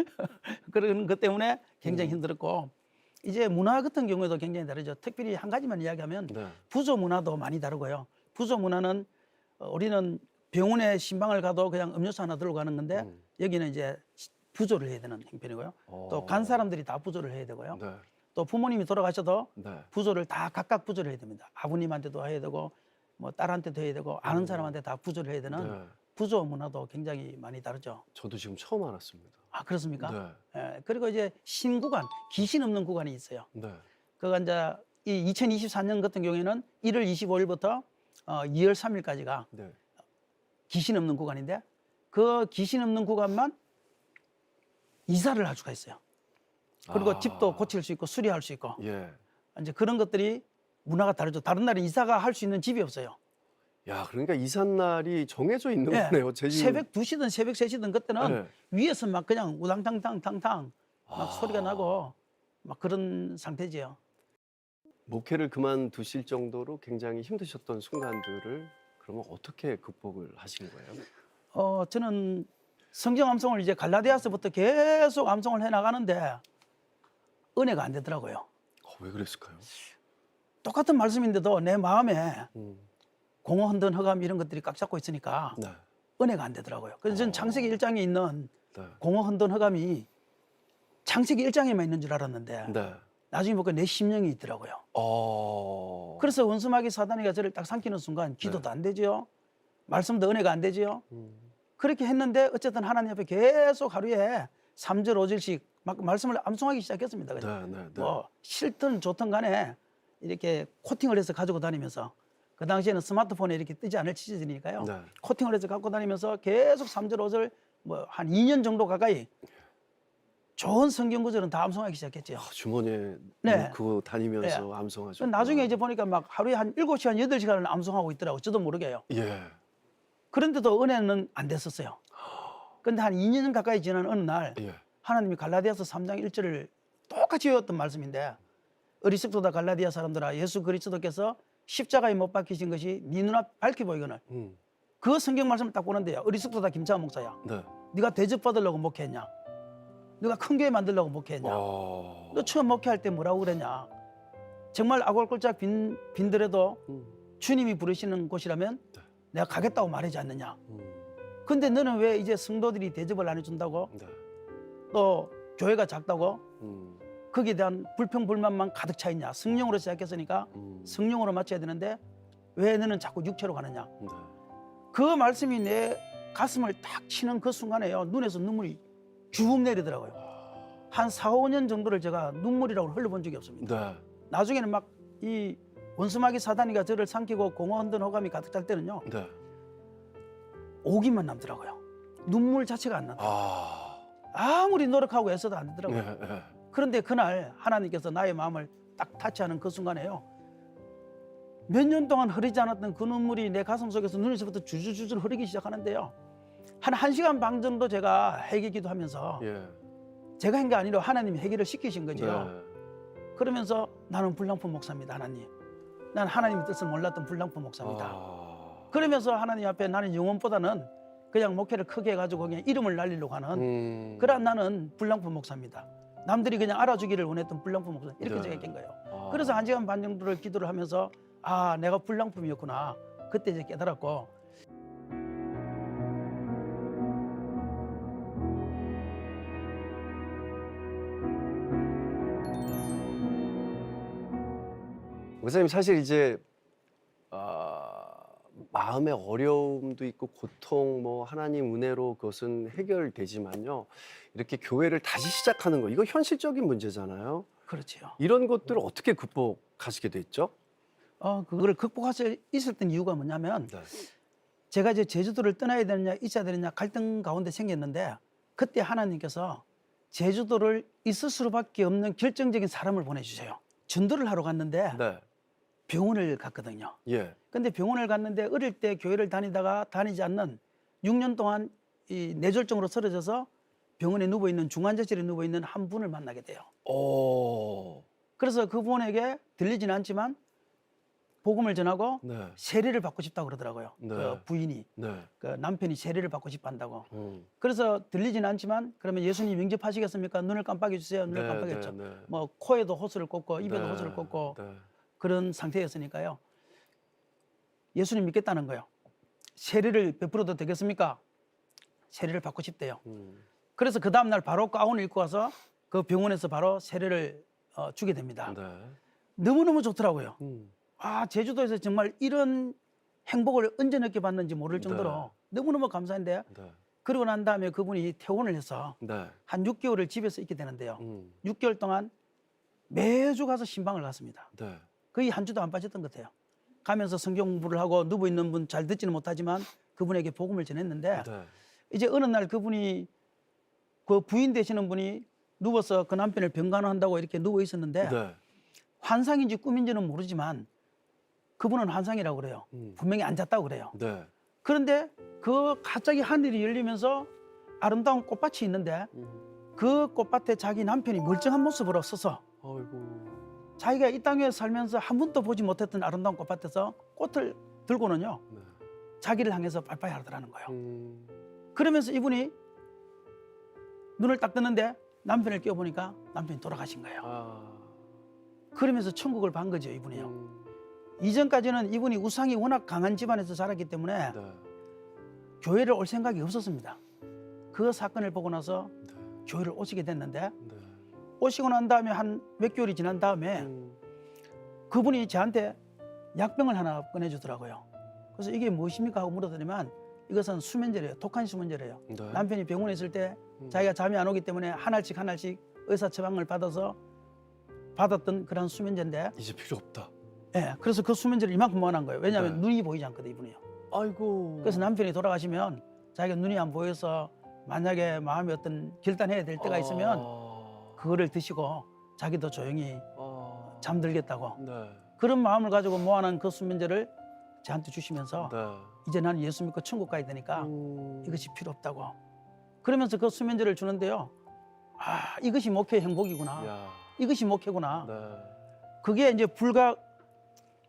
A: 그런 것 때문에 굉장히 힘들었고 이제 문화 같은 경우에도 굉장히 다르죠. 특별히 한 가지만 이야기하면
B: 네.
A: 부조 문화도 많이 다르고요. 부조 문화는 우리는 병원에 신방을 가도 그냥 음료수 하나 들고 가는 건데 여기는 이제 부조를 해야 되는 형편이고요. 또 간 사람들이 다 부조를 해야 되고요.
B: 네.
A: 또 부모님이 돌아가셔도
B: 네.
A: 부조를 다 각각 부조를 해야 됩니다. 아버님한테도 해야 되고 뭐 딸한테도 해야 되고 아는 사람한테 다 부조를 해야 되는
B: 네.
A: 부조 문화도 굉장히 많이 다르죠.
B: 저도 지금 처음 알았습니다.
A: 아 그렇습니까?
B: 네.
A: 예, 그리고 이제 신구간, 귀신 없는 구간이 있어요.
B: 네.
A: 그가 이제 이 2024년 같은 경우에는 1월 25일부터 2월 3일까지가
B: 네.
A: 귀신 없는 구간인데 그 귀신 없는 구간만 이사를 할 수가 있어요. 그리고 집도 고칠 수 있고 수리할 수 있고
B: 예.
A: 이제 그런 것들이 문화가 다르죠. 다른 날에 이사가 할 수 있는 집이 없어요.
B: 야, 그러니까 이삿날이 정해져 있는
A: 예,
B: 거네요. 제주.
A: 새벽 2시든 새벽 3시든 그때는
B: 네.
A: 위에서 막 그냥 우당탕탕탕탕 막
B: 아.
A: 소리가 나고 막 그런 상태지요.
B: 목회를 그만두실 정도로 굉장히 힘드셨던 순간들을 그러면 어떻게 극복을 하신 거예요?
A: 저는 성경 암송을 이제 갈라디아서부터 계속 암송을 해 나가는데 은혜가 안 되더라고요.
B: 왜 그랬을까요?
A: 똑같은 말씀인데도 내 마음에
B: 음.
A: 공허 흔든 허감 이런 것들이 꽉 잡고 있으니까
B: 네.
A: 은혜가 안 되더라고요. 그래서 저는 창세기 1장에 있는
B: 네.
A: 공허 흔든 허감이 창세기 1장에만 있는 줄 알았는데
B: 네.
A: 나중에 보니까 내 심령이 있더라고요. 그래서 원수마귀 사단이가 저를 딱 삼키는 순간 기도도 안 되지요. 말씀도 은혜가 안 되지요. 그렇게 했는데 어쨌든 하나님 앞에 계속 하루에 3절 5절씩 막 말씀을 암송하기 시작했습니다. 그냥.
B: 네, 네, 네.
A: 뭐 싫든 좋든 간에 이렇게 코팅을 해서 가지고 다니면서 그 당시에는 스마트폰에 이렇게 뜨지 않을 시절이니까요.
B: 네.
A: 코팅을 해서 갖고 다니면서 계속 3절 5절 뭐 한 2년 정도 가까이 좋은 성경 구절은 다 암송하기 시작했죠.
B: 주머니에
A: 네.
B: 넣고 다니면서 암송하죠.
A: 나중에 이제 보니까 막 하루에 한 7시간 8시간을 암송하고 있더라고요. 저도 모르게요.
B: 예.
A: 그런데도 은혜는 안 됐었어요. 근데 한 2년 가까이 지난 어느 날
B: 예.
A: 하나님이 갈라디아서 3장 1절을 똑같이 외웠던 말씀인데 어리석도다 갈라디아 사람들아 예수 그리스도께서 십자가에 못 박히신 것이 네 눈앞 밝히 보이거늘 그 성경 말씀을 딱 보는데요. 어리석도다 김창원 목사야.
B: 네.
A: 네가 대접 받으려고 목회했냐? 네가 큰 교회 만들려고 목회했냐? 너 처음 목회할 때 뭐라고 그랬냐? 정말 아골골짝 빈들에도 주님이 부르시는 곳이라면
B: 네.
A: 내가 가겠다고 말하지 않느냐? 근데 너는 왜 이제 성도들이 대접을 안 해준다고?
B: 네.
A: 또 교회가 작다고?
B: 음.
A: 거기에 대한 불평불만만 가득 차 있냐? 성령으로 시작했으니까 성령으로 맞춰야 되는데 왜 너는 자꾸 육체로 가느냐?
B: 네.
A: 그 말씀이 내 가슴을 딱 치는 그 순간에요. 눈에서 눈물이 쭉 내리더라고요. 한 4, 5년 정도를 제가 눈물이라고 흘려본 적이 없습니다.
B: 네.
A: 나중에는 막 이 원수마귀 사단이가 저를 삼키고 공허 흔든 호감이 가득 찰 때는요.
B: 네.
A: 오기만 남더라고요. 눈물 자체가 안 난다. 아무리 노력하고 애써도 안 되더라고요.
B: 예.
A: 그런데 그날 하나님께서 나의 마음을 딱 타치하는 그 순간에요. 몇 년 동안 흐르지 않았던 그 눈물이 내 가슴 속에서 눈에서부터 줄줄줄 흐르기 시작하는데요. 한 1시간 반 정도 제가 회개 기도하면서
B: 예.
A: 제가 한 게 아니라 하나님이 해결을 시키신 거죠.
B: 네.
A: 그러면서 나는 불량품 목사입니다, 하나님. 난 하나님의 뜻을 몰랐던 불량품 목사입니다. 그러면서 하나님 앞에 나는 영혼보다는 그냥 목회를 크게 해가지고 그냥 이름을 날리려고 하는 그러한 나는 불량품 목사입니다. 남들이 그냥 알아주기를 원했던 불량품 목사 이렇게
B: 네.
A: 제가 된 거예요. 그래서 1시간 반 정도를 기도를 하면서 아 내가 불량품이었구나. 그때 이제 깨달았고
B: 목사님 사실 이제 마음의 어려움도 있고 고통 뭐 하나님 은혜로 그것은 해결되지만요. 이렇게 교회를 다시 시작하는 거 이거 현실적인 문제잖아요.
A: 그렇죠.
B: 이런 것들을 어떻게 극복하시게 됐죠?
A: 그거를 극복할 수 있었던 이유가 뭐냐면
B: 네.
A: 제가 이제 제주도를 떠나야 되느냐 있어야 되느냐 갈등 가운데 생겼는데 그때 하나님께서 제주도를 있을 수밖에 없는 결정적인 사람을 보내주세요. 전도를 하러 갔는데
B: 네.
A: 병원을 갔거든요.
B: 예.
A: 근데 병원을 갔는데 어릴 때 교회를 다니다가 다니지 않는 6년 동안 이 뇌졸중으로 쓰러져서 병원에 누워 있는 중환자실에 누워 있는 한 분을 만나게 돼요.
B: 오.
A: 그래서 그분에게 들리지는 않지만 복음을 전하고
B: 네.
A: 세례를 받고 싶다고 그러더라고요.
B: 네.
A: 그 부인이
B: 네.
A: 그 남편이 세례를 받고 싶어 한다고.
B: 음.
A: 그래서 들리지는 않지만 그러면 예수님 영접하시겠습니까? 눈을 깜빡여 주세요. 눈을
B: 네,
A: 깜빡였죠.
B: 네, 네.
A: 뭐 코에도 호스를 꽂고 입에도
B: 네.
A: 호스를 꽂고
B: 네.
A: 그런 상태였으니까요. 예수님 믿겠다는 거예요. 세례를 베풀어도 되겠습니까? 세례를 받고 싶대요. 그래서 그 다음날 바로 가운을 입고 와서 그 병원에서 바로 세례를 주게 됩니다.
B: 네.
A: 너무너무 좋더라고요.
B: 음.
A: 아, 제주도에서 정말 이런 행복을 언제 늦게 받는지 모를 정도로 너무너무 감사한데
B: 네.
A: 그러고 난 다음에 그분이 퇴원을 해서
B: 네.
A: 한 6개월을 집에서 있게 되는데요.
B: 음.
A: 6개월 동안 매주 가서 신방을 갔습니다.
B: 네.
A: 거의 한 주도 안 빠졌던 것 같아요. 가면서 성경 공부를 하고 누워 있는 분 잘 듣지는 못하지만 그분에게 복음을 전했는데
B: 네.
A: 이제 어느 날 그분이 그 부인 되시는 분이 누워서 그 남편을 병간호한다고 이렇게 누워 있었는데
B: 네.
A: 환상인지 꿈인지는 모르지만 그분은 환상이라고 그래요. 분명히 앉았다고 그래요.
B: 네.
A: 그런데 그 갑자기 하늘이 열리면서 아름다운 꽃밭이 있는데 그 꽃밭에 자기 남편이 멀쩡한 모습으로 서서
B: 아이고.
A: 자기가 이 땅에 살면서 한 번도 보지 못했던 아름다운 꽃밭에서 꽃을 들고는요
B: 네.
A: 자기를 향해서 발빠이 하더라는 거예요. 그러면서 이분이 눈을 딱 뜨는데 남편을 깨워보니까 남편이 돌아가신 거예요.
B: 아.
A: 그러면서 천국을 반 거죠, 이분이요. 이전까지는 이분이 우상이 워낙 강한 집안에서 자랐기 때문에
B: 네.
A: 교회를 올 생각이 없었습니다. 그 사건을 보고 나서
B: 네.
A: 교회를 오시게 됐는데
B: 네.
A: 오시고 난 다음에 한 몇 개월이 지난 다음에 그분이 저한테 약병을 하나 꺼내주더라고요. 그래서 이게 무엇입니까 하고 물었더니만 이것은 수면제래요. 독한 수면제래요.
B: 네.
A: 남편이 병원에 있을 때 자기가 잠이 안 오기 때문에 한 알씩 한 알씩 의사 처방을 받아서 받았던 그런 수면제인데
B: 이제 필요 없다.
A: 예, 그래서 그 수면제를 이만큼 모아놓은 거예요. 왜냐하면
B: 네.
A: 눈이 보이지 않거든 이분이요.
B: 아이고.
A: 그래서 남편이 돌아가시면 자기가 눈이 안 보여서 만약에 마음이 어떤 결단해야 될 때가 있으면 그거를 드시고 자기도 조용히 잠들겠다고
B: 네.
A: 그런 마음을 가지고 모아놓은 그 수면제를 저한테 주시면서
B: 네.
A: 이제 나는 예수 믿고 천국 가야 되니까 이것이 필요 없다고 그러면서 그 수면제를 주는데요. 아, 이것이 목회의 행복이구나.
B: 야.
A: 이것이 목회구나.
B: 네.
A: 그게 이제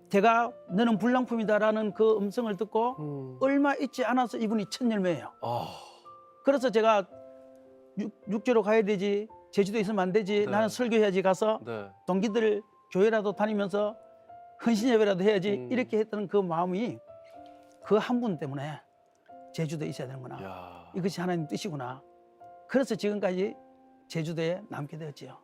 A: 제가 너는 불량품이다라는 그 음성을 듣고 얼마 있지 않아서 이분이 첫 열매예요.
B: 아.
A: 그래서 제가 육지로 가야 되지, 제주도에 있으면 안 되지,
B: 네.
A: 나는 설교해야지 가서
B: 네.
A: 동기들 교회라도 다니면서 헌신 예배라도 해야지 이렇게 했던 그 마음이 그 한 분 때문에 제주도에 있어야 되는구나.
B: 야.
A: 이것이 하나님 뜻이구나. 그래서 지금까지 제주도에 남게 되었지요.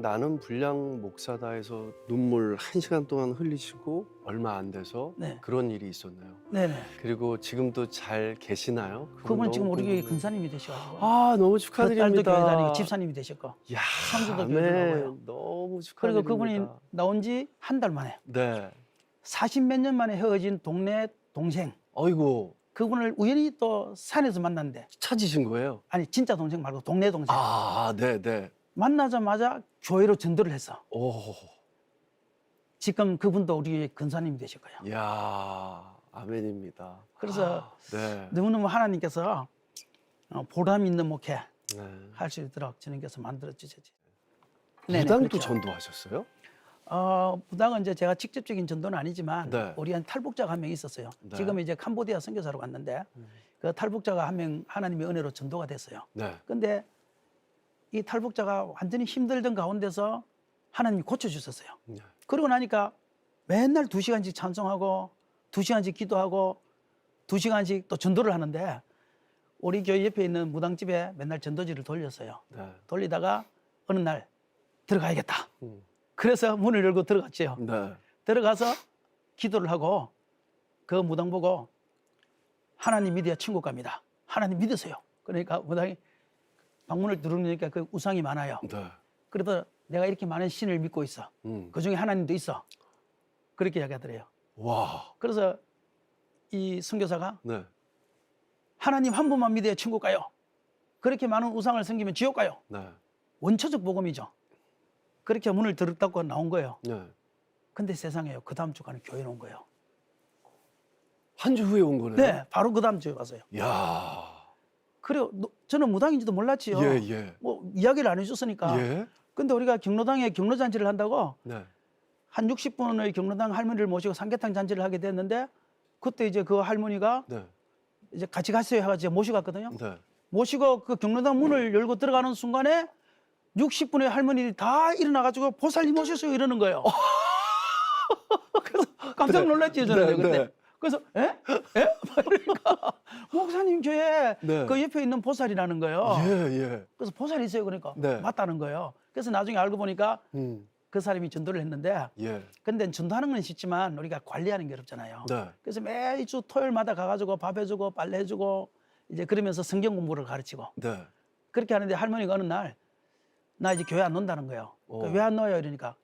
B: 나는 불량 목사다 해서 눈물 1시간 동안 흘리시고 얼마 안 돼서
A: 네.
B: 그런 일이 있었나요?
A: 네네.
B: 그리고 지금도 잘 계시나요?
A: 그분은 지금
B: 너무
A: 우리 교회
B: 궁금해요.
A: 근사님이 되셔가지고.
B: 아, 너무
A: 그 딸도
B: 축하드립니다.
A: 교회 다니고 집사님이 되셨고.
B: 야,
A: 성수도 교회
B: 네.
A: 들어가고요.
B: 너무
A: 그리고
B: 축하드립니다.
A: 그분이 나온 지 한 달 만에
B: 네.
A: 40몇 년 만에 헤어진 동네 동생
B: 아이고,
A: 그분을 우연히 또 산에서 만났는데
B: 찾으신 거예요?
A: 아니 진짜 동생 말고 동네 동생
B: 아, 네, 네.
A: 만나자마자 교회로 전도를 했어.
B: 오.
A: 지금 그분도 우리 근사님이 되실 거예요.
B: 야, 아멘입니다.
A: 그래서
B: 네.
A: 너무너무 하나님께서 보람 있는 목회
B: 네.
A: 할 수 있도록 주님께서 만들어 주셨지.
B: 무당도 전도하셨어요?
A: 무당은 이제 제가 직접적인 전도는 아니지만
B: 네.
A: 우리 한 탈북자가 한 명 있었어요.
B: 네.
A: 지금 이제 캄보디아 선교사로 갔는데 그 탈북자가 한 명 하나님의 은혜로 전도가 됐어요.
B: 네.
A: 근데 이 탈북자가 완전히 힘들던 가운데서 하나님이 고쳐주셨어요.
B: 네.
A: 그러고 나니까 맨날 2시간씩 찬송하고 2시간씩 기도하고 2시간씩 또 전도를 하는데 우리 교회 옆에 있는 무당집에 맨날 전도지를 돌렸어요.
B: 네.
A: 돌리다가 어느 날 들어가야겠다. 그래서 문을 열고 들어갔죠.
B: 네.
A: 들어가서 기도를 하고 그 무당 보고 하나님 믿어야 천국 갑니다. 하나님 믿으세요. 그러니까 무당이 방문을 누르니까 그 우상이 많아요.
B: 네.
A: 그래도 내가 이렇게 많은 신을 믿고 있어. 그중에 하나님도 있어. 그렇게 이야기하더래요.
B: 와.
A: 그래서 이 선교사가
B: 네.
A: 하나님 한 분만 믿어야 천국 가요. 그렇게 많은 우상을 섬기면 지옥 가요.
B: 네.
A: 원초적 복음이죠. 그렇게 문을 들었다고 나온 거예요.
B: 네.
A: 근데 세상에요. 그 다음 주간에 교회에 온 거예요.
B: 한 주 후에 온 거네요.
A: 네, 바로 그 다음 주에 왔어요.
B: 야.
A: 그래요. 저는 무당인지도 몰랐지요.
B: 예, 예.
A: 뭐 이야기를 안 해줬으니까.
B: 예.
A: 근데 우리가 경로당에 경로잔치를 한다고
B: 네.
A: 한 60분의 경로당 할머니를 모시고 삼계탕 잔치를 하게 됐는데 그때 이제 그 할머니가
B: 네.
A: 이제 같이 갔어요 해가지고 모시고 갔거든요.
B: 네.
A: 모시고 그 경로당 문을 열고 들어가는 순간에 60분의 할머니들이 다 일어나가지고 보살님 오셨어요 이러는 거예요. 그래서 깜짝 놀랐지 저는
B: 네,
A: 그때.
B: 네.
A: 그래서 에? 그러니까 목사님 교회
B: 네.
A: 그 옆에 있는 보살이라는 거예요.
B: 예, 예.
A: 그래서 보살이 있어요 그러니까
B: 네.
A: 맞다는 거예요. 그래서 나중에 알고 보니까
B: 음.
A: 그 사람이 전도를 했는데
B: 예.
A: 근데 전도하는 건 쉽지만 우리가 관리하는 게 어렵잖아요.
B: 네.
A: 그래서 매주 토요일마다 가가지고 밥 해주고 빨래 해주고 이제 그러면서 성경 공부를 가르치고
B: 네.
A: 그렇게 하는데 할머니가 어느 날 나 이제 교회 안 논다는 거예요. 왜 안 넣어요 이러니까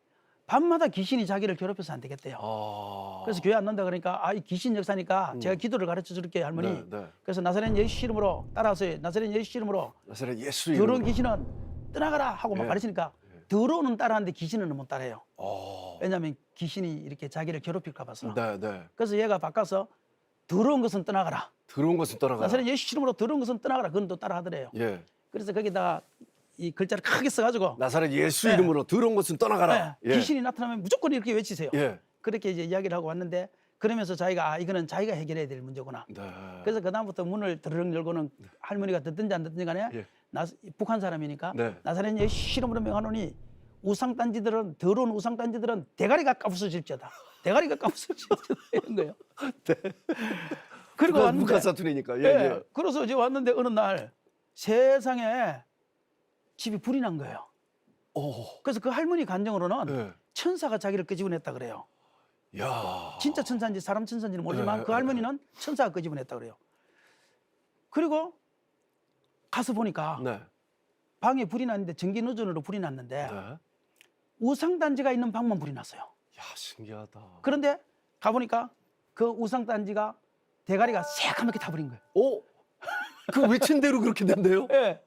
A: 밤마다 귀신이 자기를 괴롭혀서 안 되겠대요.
B: 아.
A: 그래서 교회 안 논다 그러니까 아, 이 귀신 역사니까 제가 기도를 가르쳐 줄게요 할머니.
B: 네, 네.
A: 그래서 나사렛 예수 이름으로 따라서요. 나사렛 예수 이름으로
B: 나사렛 예수
A: 더러운
B: 이름으로.
A: 귀신은 떠나가라 하고 막
B: 예.
A: 가르치니까 더러운은 따라하는데 귀신은 못 따라해요.
B: 어.
A: 왜냐하면 귀신이 이렇게 자기를 괴롭힐까 봐서.
B: 네, 네.
A: 그래서 얘가 바꿔서 더러운 것은 떠나가라.
B: 들어온 것은 떠나가라.
A: 나사렛 예수 이름으로 더러운 것은 떠나가라. 그건 또 따라하더래요.
B: 예.
A: 그래서 거기다가 이 글자를 크게 써가지고
B: 나사렛 예수
A: 네.
B: 이름으로 들어온 것은 떠나가라.
A: 네, 귀신이 나타나면 무조건 이렇게 외치세요.
B: 예.
A: 그렇게 이제 이야기를 하고 왔는데 그러면서 자기가 아 이거는 자기가 해결해야 될 문제구나.
B: 네.
A: 그래서 그 다음부터 문을 드르륵 열고는 할머니가 듣든지 안 듣든지 간에
B: 예.
A: 북한 사람이니까
B: 네.
A: 나사렛 예수 이름으로 명하노니 우상단지들은 더러운 우상단지들은 대가리가 까부서질지어다. 대가리가 까부서질지어다 이런 거예요.
B: 네.
A: 그리고 왔는데
B: 북한 사투리니까. 예,
A: 예,
B: 예.
A: 그래서 이제 왔는데 어느 날 세상에 집이 불이 난 거예요.
B: 오.
A: 그래서 그 할머니 간증으로는
B: 예.
A: 천사가 자기를 끄집어냈다 그래요.
B: 야.
A: 진짜 천사인지 사람 천사인지는 모르지만
B: 예,
A: 그 할머니는 천사가 끄집어냈다 그래요. 그리고 가서 보니까
B: 네.
A: 방에 불이 났는데 전기 노전으로 불이 났는데
B: 네.
A: 우상단지가 있는 방만 불이 났어요.
B: 야, 신기하다.
A: 그런데 가보니까 그 우상단지가 대가리가 새까맣게 타버린 거예요.
B: 오. 그 외친 대로 그렇게 된대요?
A: 예.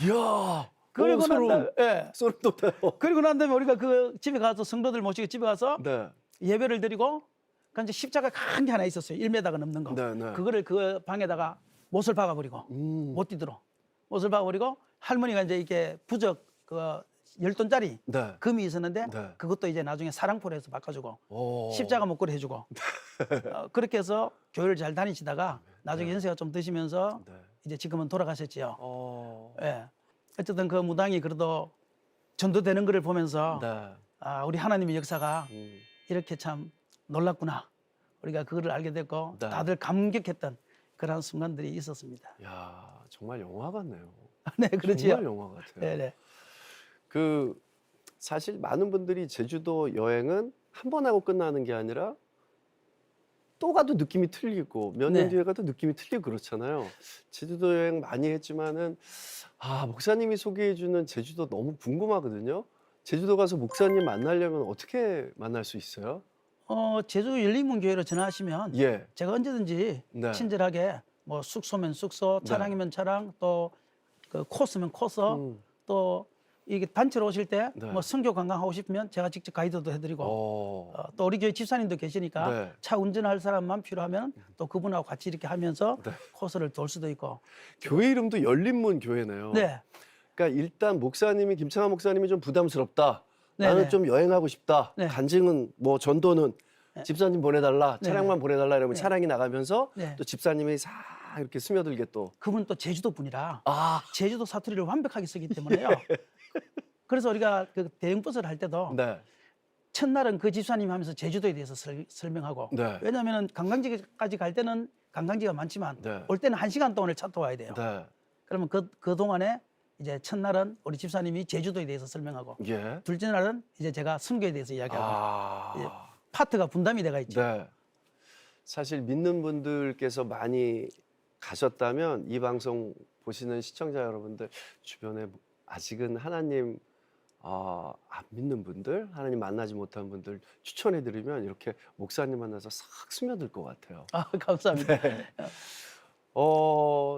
B: 이야.
A: 그리고 난
B: 소름.
A: 다음에, 예.
B: 소름 돋아요.
A: 그리고 난 다음에 우리가 그 집에 가서 성도들 모시고 집에 가서
B: 네.
A: 예배를 드리고 그 이제 십자가 큰 게 하나 있었어요. 1m가 넘는 거.
B: 네, 네.
A: 그거를 그 방에다가 못을 박아버리고 못 뛰도록 못을 박아버리고 할머니가 이제 이렇게 부적 그 10돈짜리
B: 네.
A: 금이 있었는데
B: 네.
A: 그것도 이제 나중에 사랑포로 해서 바꿔주고
B: 오.
A: 십자가 목걸이 해주고 그렇게 해서 교회를 잘 다니시다가 나중에 연세가 좀 드시면서
B: 네.
A: 이제 지금은 돌아가셨지요.
B: 어.
A: 예. 어쨌든 그 무당이 그래도 전도되는 거를 보면서
B: 네.
A: 아, 우리 하나님의 역사가
B: 음.
A: 이렇게 참 놀랍구나. 우리가 그거를 알게 됐고
B: 네.
A: 다들 감격했던 그런 순간들이 있었습니다.
B: 야, 정말 영화 같네요.
A: 네, 그렇지요.
B: 정말 영화 같아요.
A: 네, 네.
B: 그 사실 많은 분들이 제주도 여행은 한 번 하고 끝나는 게 아니라 또 가도 느낌이 틀리고 몇 년
A: 네.
B: 뒤에 가도 느낌이 틀리고 그렇잖아요. 제주도 여행 많이 했지만은 아, 목사님이 소개해 주는 제주도 너무 궁금하거든요. 제주도 가서 목사님 만나려면 어떻게 만날 수 있어요?
A: 제주 열린문교회로 전화하시면
B: 예.
A: 제가 언제든지
B: 네.
A: 친절하게 뭐 숙소면 숙소,
B: 네.
A: 차량이면 차량, 또 그 코스면 코스, 또 이게 단체로 오실 때
B: 네.
A: 뭐 선교 관광하고 싶으면 제가 직접 가이드도 해드리고 또 우리 교회 집사님도 계시니까
B: 네.
A: 차 운전할 사람만 필요하면 또 그분하고 같이 이렇게 하면서
B: 네.
A: 코스를 돌 수도 있고.
B: 교회 이름도 열린문 교회네요.
A: 네.
B: 그러니까 일단 목사님이 김창환 목사님이 좀 부담스럽다.
A: 네,
B: 나는
A: 네.
B: 좀 여행하고 싶다.
A: 네.
B: 간증은 뭐 전도는 집사님 보내달라.
A: 네.
B: 차량만 보내달라 이러면
A: 네.
B: 차량이 나가면서
A: 네.
B: 또 집사님이 싹 이렇게 스며들게 또.
A: 그분 또 제주도 분이라
B: 아,
A: 제주도 사투리를 완벽하게 쓰기 때문에요. 그래서 우리가 그 대형버스를 할 때도
B: 네,
A: 첫날은 그 집사님 하면서 제주도에 대해서 설명하고
B: 네.
A: 왜냐하면 관광지까지 갈 때는 관광지가 많지만
B: 네.
A: 올 때는 1시간 동안을 차 타고 와야 돼요.
B: 네,
A: 그러면 그 동안에 이제 첫날은 우리 집사님이 제주도에 대해서 설명하고
B: 예.
A: 둘째 날은 이제 제가 선교에 대해서 이야기하고
B: 아,
A: 파트가 분담이 돼가 있죠.
B: 네. 사실 믿는 분들께서 많이 가셨다면 이 방송 보시는 시청자 여러분들 주변에 아직은 하나님 안 믿는 분들, 하나님 만나지 못한 분들 추천해드리면 이렇게 목사님 만나서 싹 스며들 것 같아요.
A: 아, 감사합니다.
B: 네.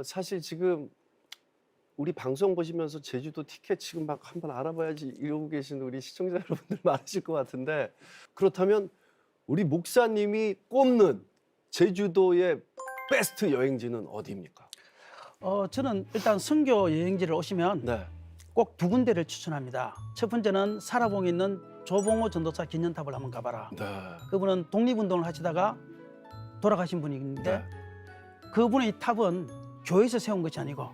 B: 사실 지금 우리 방송 보시면서 제주도 티켓 지금 막 한번 알아봐야지 이러고 계신 우리 시청자 여러분들 많으실 것 같은데, 그렇다면 우리 목사님이 꼽는 제주도의 베스트 여행지는 어디입니까?
A: 저는 일단 선교 여행지를 오시면
B: 네.
A: 꼭 두 군데를 추천합니다. 첫 번째는 사라봉에 있는 조봉호 전도사 기념탑을 한번 가봐라.
B: 네.
A: 그분은 독립운동을 하시다가 돌아가신 분인데
B: 네.
A: 그분의 탑은 교회에서 세운 것이 아니고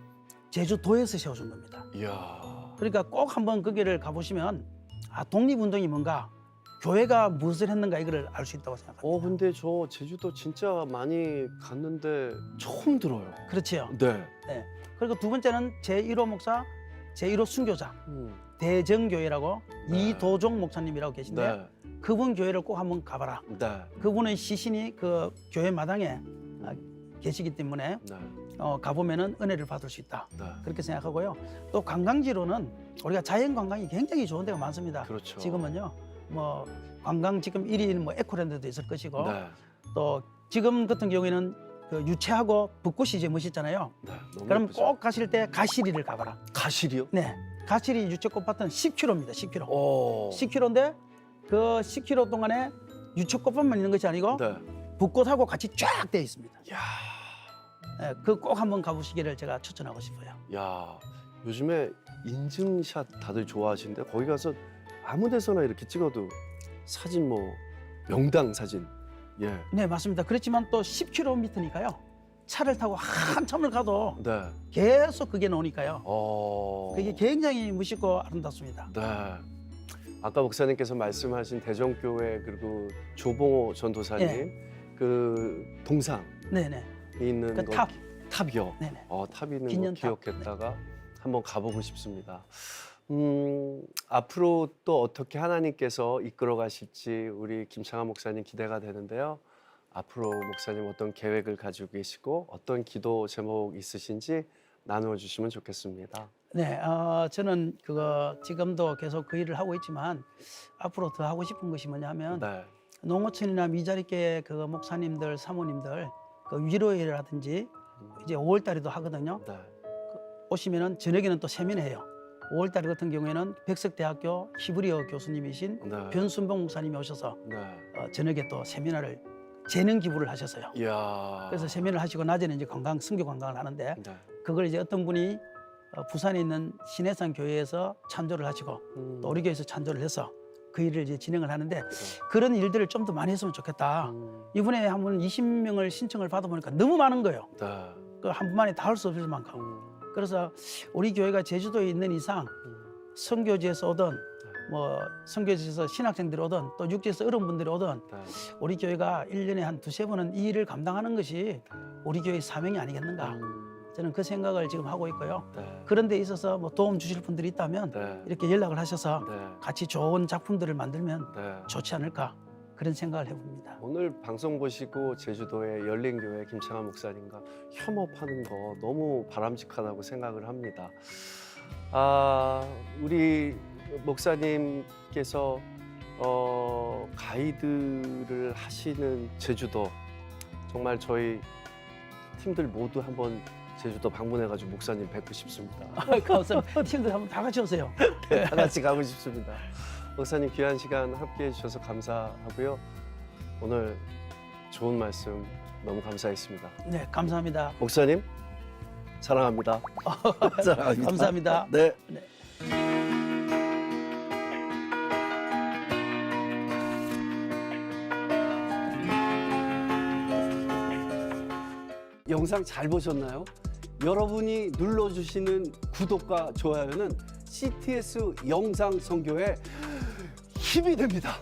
A: 제주도에서 세워준 겁니다.
B: 이야.
A: 그러니까 꼭 한번 거기를 가보시면 독립운동이 뭔가, 교회가 무엇을 했는가 이거를 알 수 있다고 생각합니다.
B: 근데 저 제주도 진짜 많이 갔는데 처음 들어요.
A: 그렇지요.
B: 네.
A: 네. 그리고 두 번째는 제1호 목사, 제1호 순교자 대정교회라고
B: 네.
A: 이도종 목사님이라고 계신데
B: 네.
A: 그분 교회를 꼭 한번 가봐라.
B: 네.
A: 그분의 시신이 그 교회 마당에 계시기 때문에
B: 네.
A: 가보면은 은혜를 받을 수 있다.
B: 네.
A: 그렇게 생각하고요. 또 관광지로는 우리가 자연 관광이 굉장히 좋은 데가 많습니다.
B: 그렇죠.
A: 지금은요, 뭐 관광 지금 1위인 뭐 에코랜드도 있을 것이고,
B: 네.
A: 또 지금 같은 경우에는 그 유채하고 벚꽃이 이제 멋있잖아요.
B: 네. 너무
A: 그럼
B: 예쁘죠?
A: 꼭 가실 때 가시리를 가봐라.
B: 가실이요?
A: 네, 가시리 유채꽃밭은 10km입니다. 10km.
B: 오.
A: 10km인데 그 10km 동안에 유채꽃밭만 있는 것이 아니고
B: 네.
A: 벚꽃하고 같이 쫙 되어 있습니다.
B: 야.
A: 네, 그 꼭 한번 가보시기를 제가 추천하고 싶어요.
B: 야. 요즘에 인증샷 다들 좋아하시는데 거기 가서 아무 데서나 이렇게 찍어도 사진 뭐 명당 사진. 예.
A: 네, 맞습니다. 그렇지만 또 10km니까요. 차를 타고 한참을 가도
B: 네.
A: 계속 그게 나오니까요. 그게
B: 그게
A: 굉장히 멋있고 아름답습니다.
B: 네. 아까 목사님께서 말씀하신 대정교회 그리고 조봉호 전도사님 그 동상
A: 네네.
B: 있는
A: 그
B: 거
A: 탑.
B: 탑이요.
A: 네네.
B: 탑이 있는 거
A: 기념탑.
B: 기억했다가 한번 가보고 싶습니다. 앞으로 또 어떻게 하나님께서 이끌어 가실지 우리 김창환 목사님 기대가 되는데요. 앞으로 목사님 어떤 계획을 가지고 계시고 어떤 기도 제목 있으신지 나누어 주시면 좋겠습니다.
A: 네, 저는 그거 지금도 계속 그 일을 하고 있지만 앞으로 더 하고 싶은 것이 뭐냐면
B: 네.
A: 농어촌이나 미자리계 그 목사님들, 사모님들 그 위로회라든지 이제 5월달에도 하거든요.
B: 네.
A: 오시면은 저녁에는 또 세미나해요. 5월달 같은 경우에는 백석대학교 히브리어 교수님이신
B: 네.
A: 변순봉 목사님이 오셔서
B: 네.
A: 저녁에 또 세미나를 재능 기부를 하셨어요.
B: 이야.
A: 그래서 세미나를 하시고 낮에는 이제 선교 관광을 하는데
B: 네.
A: 그걸 이제 어떤 분이 부산에 있는 신해산 교회에서 찬조를 하시고 또 우리 교회에서 찬조를 해서 그 일을 이제 진행을 하는데 그런 일들을 좀 더 많이 했으면 좋겠다. 이번에 한 번 20명을 신청을 받아보니까 너무 많은 거예요.
B: 네.
A: 그 한 번만에 다 할 수 없을 만큼. 그래서 우리 교회가 제주도에 있는 이상 선교지에서 오든 뭐 선교지에서 신학생들이 오든 또 육지에서 어른분들이 오든
B: 네.
A: 우리 교회가 1년에 한 두세 번은 이 일을 감당하는 것이 우리 교회의 사명이 아니겠는가. 저는 그 생각을 지금 하고 있고요.
B: 네.
A: 그런 데 있어서 뭐 도움 주실 분들이 있다면
B: 네.
A: 이렇게 연락을 하셔서
B: 네.
A: 같이 좋은 작품들을 만들면
B: 네.
A: 좋지 않을까 그런 생각을 해봅니다.
B: 오늘 방송 보시고 제주도의 열린교회 김창환 목사님과 협업하는 거 너무 바람직하다고 생각을 합니다. 우리 목사님께서 가이드를 하시는 제주도 정말 저희 팀들 모두 한번 제주도 방문해가지고 목사님 뵙고 싶습니다.
A: 감사합니다. 팀들 한번 다 같이 오세요.
B: 네, 다 같이 가고 싶습니다. 목사님 귀한 시간 함께해 주셔서 감사하고요. 오늘 좋은 말씀 너무 감사했습니다.
A: 네, 감사합니다.
B: 목사님 사랑합니다. 사랑합니다.
A: 감사합니다.
B: 네.
A: 네.
B: 영상 잘 보셨나요? 여러분이 눌러주시는 구독과 좋아요는 CTS 영상 선교에 힘이 됩니다.